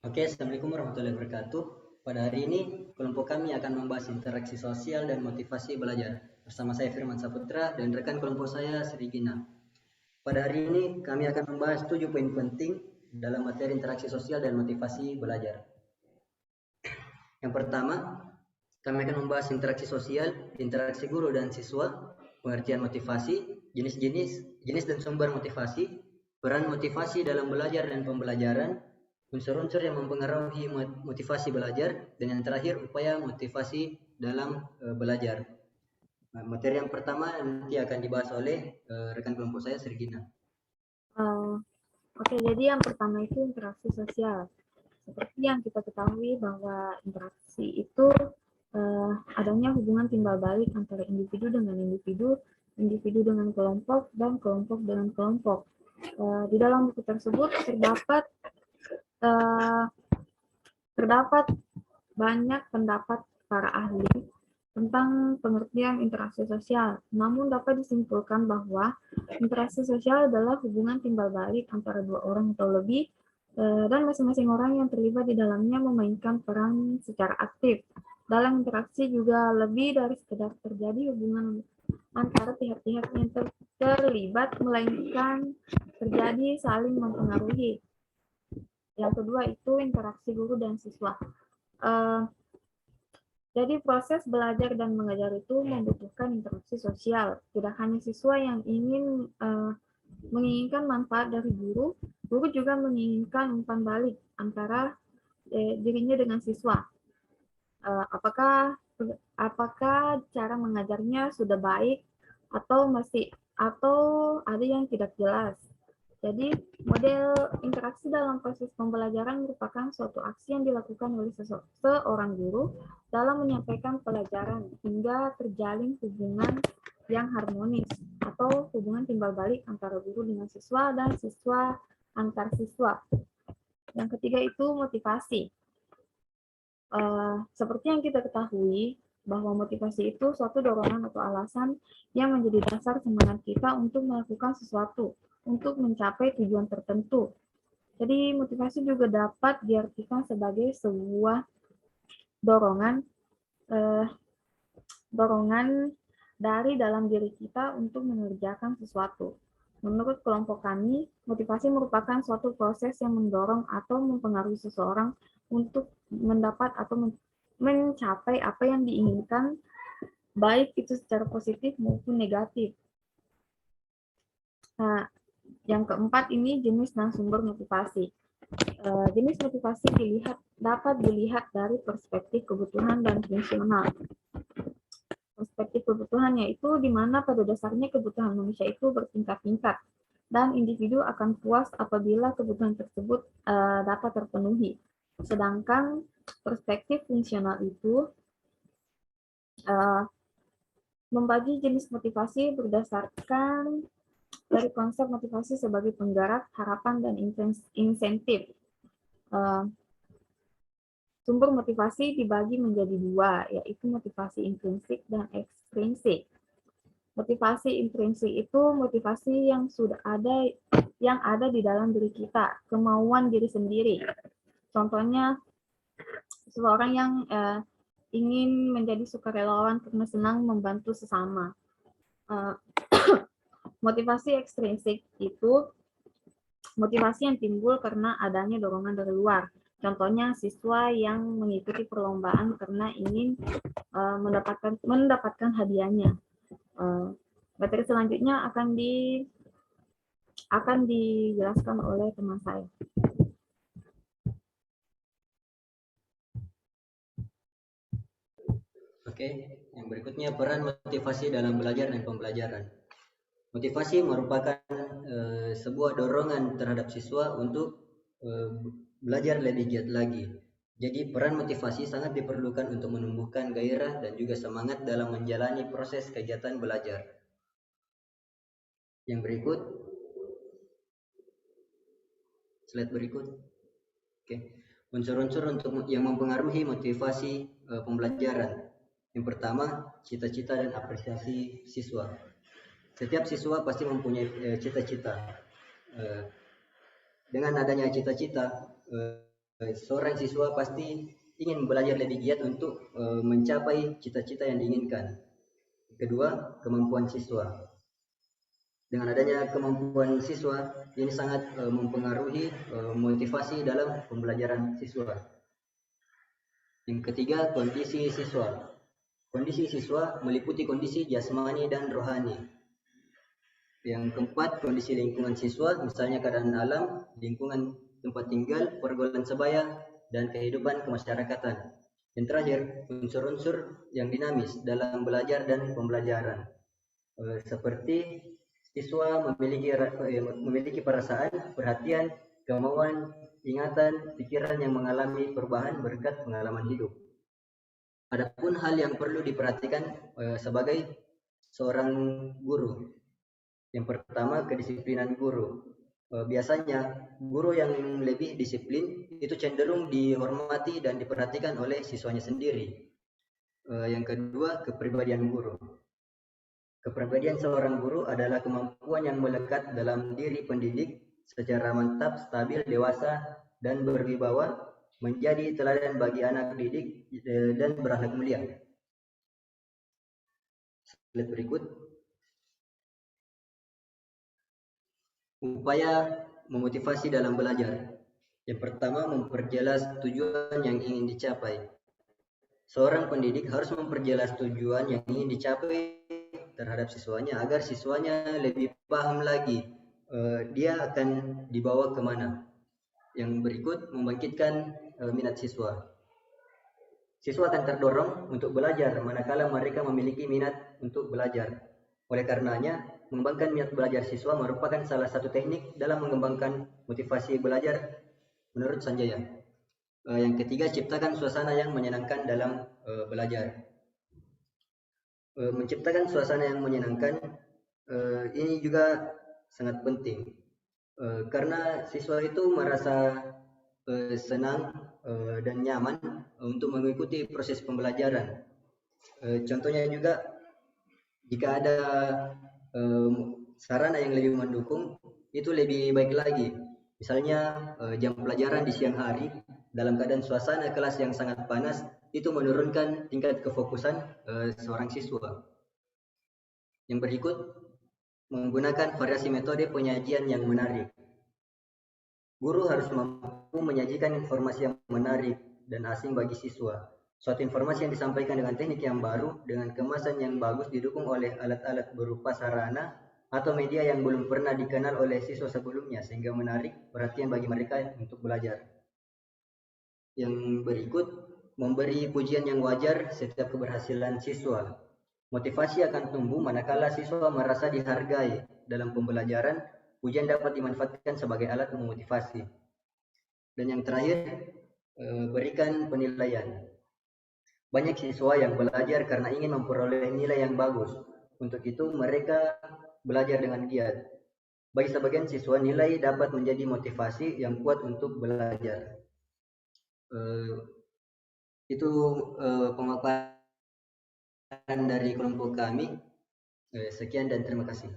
Oke, Assalamualaikum warahmatullahi wabarakatuh. Pada hari ini, kelompok kami akan membahas interaksi sosial dan motivasi belajar. Bersama saya Firman Saputra dan rekan kelompok saya Sri Gina. Pada hari ini, kami akan membahas 7 poin penting dalam materi interaksi sosial dan motivasi belajar. Yang pertama, kami akan membahas interaksi sosial, interaksi guru dan siswa, pengertian motivasi, jenis dan sumber motivasi, peran motivasi dalam belajar dan pembelajaran, unsur-unsur yang mempengaruhi motivasi belajar, dan yang terakhir upaya motivasi dalam belajar. Nah, materi yang pertama nanti akan dibahas oleh rekan kelompok saya, Sergina. Oke, jadi yang pertama itu interaksi sosial. Seperti yang kita ketahui bahwa interaksi itu adanya hubungan timbal balik antara individu dengan individu, individu dengan kelompok, dan kelompok dengan kelompok. Di dalam buku tersebut terdapat banyak pendapat para ahli tentang pengertian interaksi sosial. Namun dapat disimpulkan bahwa interaksi sosial adalah hubungan timbal balik antara dua orang atau lebih, dan masing-masing orang yang terlibat di dalamnya memainkan peran secara aktif. Dalam interaksi juga lebih dari sekedar terjadi hubungan antara pihak-pihak yang terlibat, melainkan terjadi saling mempengaruhi. Yang kedua itu interaksi guru dan siswa. Jadi proses belajar dan mengajar itu membutuhkan interaksi sosial. Tidak hanya siswa yang ingin menginginkan manfaat dari guru, guru juga menginginkan umpan balik antara dirinya dengan siswa. Apakah cara mengajarnya sudah baik atau ada yang tidak jelas. Jadi model interaksi dalam proses pembelajaran merupakan suatu aksi yang dilakukan oleh seorang guru dalam menyampaikan pelajaran hingga terjalin hubungan yang harmonis atau hubungan timbal balik antara guru dengan siswa dan siswa antar siswa. Yang ketiga itu motivasi. Seperti yang kita ketahui bahwa motivasi itu suatu dorongan atau alasan yang menjadi dasar semangat kita untuk melakukan sesuatu, untuk mencapai tujuan tertentu. Jadi motivasi juga dapat diartikan sebagai sebuah dorongan dari dalam diri kita untuk mengerjakan sesuatu. Menurut kelompok kami, motivasi merupakan suatu proses yang mendorong atau mempengaruhi seseorang untuk mendapat atau mencapai apa yang diinginkan, baik itu secara positif maupun negatif. Nah, yang keempat ini jenis dan sumber motivasi. Jenis motivasi dapat dilihat dari perspektif kebutuhan dan fungsional. Perspektif kebutuhan yaitu di mana pada dasarnya kebutuhan manusia itu bertingkat-tingkat dan individu akan puas apabila kebutuhan tersebut dapat terpenuhi. Sedangkan perspektif fungsional itu membagi jenis motivasi berdasarkan dari konsep motivasi sebagai penggerak, harapan, dan insentif. Sumber motivasi dibagi menjadi dua, yaitu motivasi intrinsik dan ekstrinsik. Motivasi intrinsik itu motivasi yang ada di dalam diri kita, kemauan diri sendiri. Contohnya, seseorang yang ingin menjadi sukarelawan karena senang membantu sesama. Motivasi ekstrinsik itu motivasi yang timbul karena adanya dorongan dari luar. Contohnya siswa yang mengikuti perlombaan karena ingin mendapatkan hadiahnya. Materi selanjutnya akan dijelaskan oleh teman saya. Oke, yang berikutnya peran motivasi dalam belajar dan pembelajaran. Motivasi merupakan sebuah dorongan terhadap siswa untuk belajar lebih giat lagi. Jadi peran motivasi sangat diperlukan untuk menumbuhkan gairah dan juga semangat dalam menjalani proses kegiatan belajar. Yang berikut, slide berikut. Oke, unsur-unsur yang mempengaruhi motivasi pembelajaran. Yang pertama, cita-cita dan apresiasi siswa. Setiap siswa pasti mempunyai cita-cita. Dengan adanya cita-cita, seorang siswa pasti ingin belajar lebih giat untuk mencapai cita-cita yang diinginkan. Kedua, kemampuan siswa. Dengan adanya kemampuan siswa, ini sangat mempengaruhi motivasi dalam pembelajaran siswa. Yang ketiga, kondisi siswa. Kondisi siswa meliputi kondisi jasmani dan rohani. Yang keempat, kondisi lingkungan siswa, misalnya keadaan alam, lingkungan tempat tinggal, pergaulan sebaya, dan kehidupan kemasyarakatan. Yang terakhir, unsur-unsur yang dinamis dalam belajar dan pembelajaran. Seperti siswa memiliki perasaan, perhatian, kemauan, ingatan, pikiran yang mengalami perubahan berkat pengalaman hidup. Adapun hal yang perlu diperhatikan sebagai seorang guru. Yang pertama, kedisiplinan guru. Biasanya guru yang lebih disiplin itu cenderung dihormati dan diperhatikan oleh siswanya sendiri. Yang kedua, kepribadian guru. Kepribadian seorang guru adalah kemampuan yang melekat dalam diri pendidik secara mantap, stabil, dewasa, dan berwibawa, menjadi teladan bagi anak didik dan berakhlak mulia. Slide berikut. Upaya memotivasi dalam belajar. Yang pertama, memperjelas tujuan yang ingin dicapai. Seorang pendidik harus memperjelas tujuan yang ingin dicapai terhadap siswanya agar siswanya lebih paham lagi dia akan dibawa kemana. Yang berikut, membangkitkan minat siswa. Siswa akan terdorong untuk belajar manakala mereka memiliki minat untuk belajar. Oleh karenanya, mengembangkan minat belajar siswa merupakan salah satu teknik dalam mengembangkan motivasi belajar menurut Sanjaya. Yang ketiga, ciptakan suasana yang menyenangkan dalam belajar. Menciptakan suasana yang menyenangkan ini juga sangat penting karena siswa itu merasa senang dan nyaman untuk mengikuti proses pembelajaran. Contohnya juga jika ada sarana yang lebih mendukung, itu lebih baik lagi. Misalnya jam pelajaran di siang hari dalam keadaan suasana kelas yang sangat panas, itu menurunkan tingkat kefokusan seorang siswa. Yang berikut, menggunakan variasi metode penyajian yang menarik. Guru harus mampu menyajikan informasi yang menarik dan asing bagi siswa. Suatu informasi yang disampaikan dengan teknik yang baru, dengan kemasan yang bagus didukung oleh alat-alat berupa sarana atau media yang belum pernah dikenal oleh siswa sebelumnya, sehingga menarik perhatian bagi mereka untuk belajar. Yang berikut, memberi pujian yang wajar setiap keberhasilan siswa. Motivasi akan tumbuh manakala siswa merasa dihargai dalam pembelajaran. Pujian dapat dimanfaatkan sebagai alat memotivasi. Dan yang terakhir, berikan penilaian. Banyak siswa yang belajar karena ingin memperoleh nilai yang bagus. Untuk itu mereka belajar dengan giat. Bagi sebagian siswa, nilai dapat menjadi motivasi yang kuat untuk belajar. Itu pemaparan dari kelompok kami. Sekian dan terima kasih.